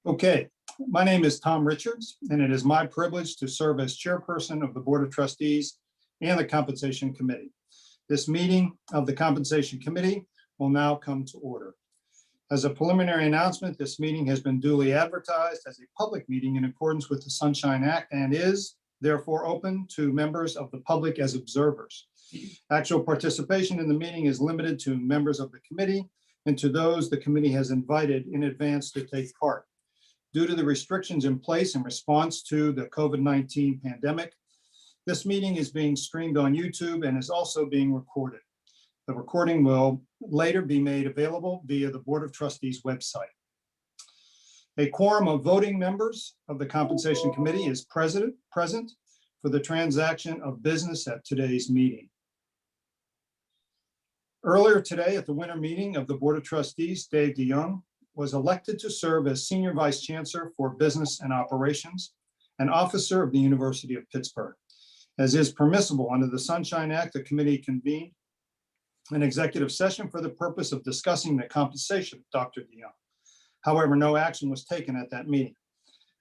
Okay, my name is Tom Richards, and it is my privilege to serve as chairperson of the Board of Trustees and the Compensation Committee. This meeting of the Compensation Committee will now come to order. As a preliminary announcement, this meeting has been duly advertised as a public meeting in accordance with the Sunshine Act and is therefore open to members of the public as observers. Actual participation in the meeting is limited to members of the committee and to those the committee has invited in advance to take part. Due to the restrictions in place in response to the COVID-19 pandemic, this meeting is being streamed on YouTube and is also being recorded. The recording will later be made available via the Board of Trustees website. A quorum of voting members of the Compensation Committee is present for the transaction of business at today's meeting. Earlier today at the winter meeting of the Board of Trustees, Dave DeYoung was elected to serve as Senior Vice Chancellor for Business and Operations, an officer of the University of Pittsburgh. As is permissible under the Sunshine Act, the committee convened an executive session for the purpose of discussing the compensation of Dr. DeYoung. However, no action was taken at that meeting.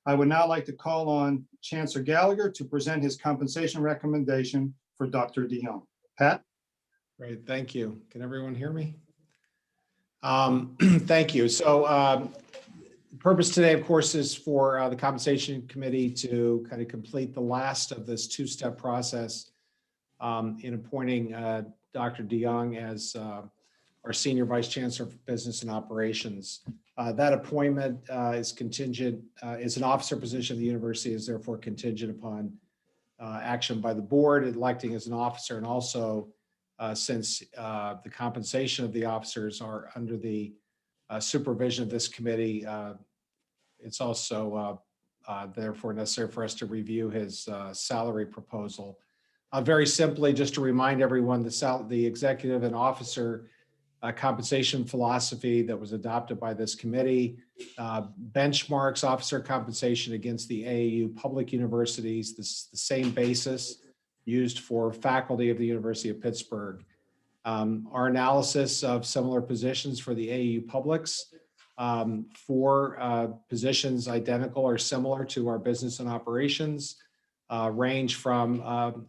I would now like to call on Chancellor Gallagher to present his compensation recommendation for Dr. DeYoung. Pat? Great, thank you. Can everyone hear me? Thank you. So the purpose today, of course, is for the Compensation Committee to kind of complete the last of this two-step process in appointing Dr. DeYoung as our Senior Vice Chancellor for Business and Operations. That appointment is contingent, is an officer position of the university, is therefore contingent upon action by the board electing as an officer, and also since the compensation of the officers are under the supervision of this committee, it's also therefore necessary for us to review his salary proposal. Very simply, just to remind everyone, the executive and officer compensation philosophy that was adopted by this committee benchmarks officer compensation against the AAU public universities, the same basis used for faculty of the University of Pittsburgh. Our analysis of similar positions for the AAU publics for positions identical or similar to our business and operations range from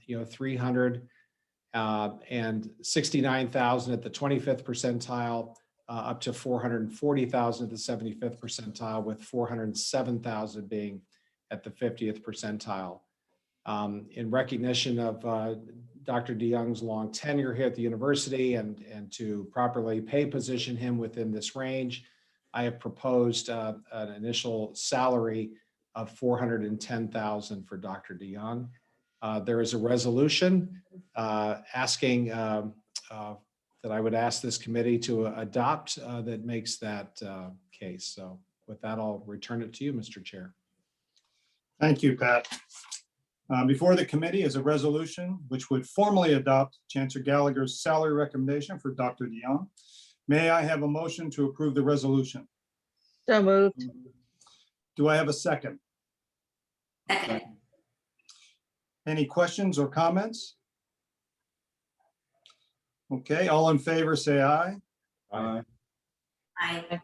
369,000 at the 25th percentile up to 440,000 at the 75th percentile, with 407,000 being at the 50th percentile. In recognition of Dr. DeYoung's long tenure here at the university and to properly pay position him within this range, I have proposed an initial salary of $410,000 for Dr. DeYoung. There is a resolution asking that I would ask this committee to adopt that makes that case. So with that, I'll return it to you, Mr. Chair. Thank you, Pat. Before the committee is a resolution which would formally adopt Chancellor Gallagher's salary recommendation for Dr. DeYoung. May I have a motion to approve the resolution? So moved. Do I have a second? Second. Any questions or comments? Okay, all in favor, say aye. Aye. Aye.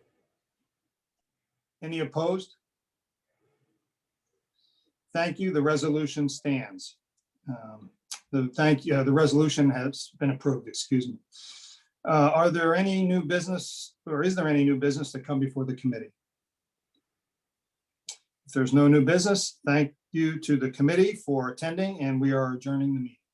Any opposed? Thank you. The resolution stands. The resolution has been approved, excuse me. Are there any new business, or is there any new business to come before the committee? If there's no new business, thank you to the committee for attending, and we are adjourning the meeting.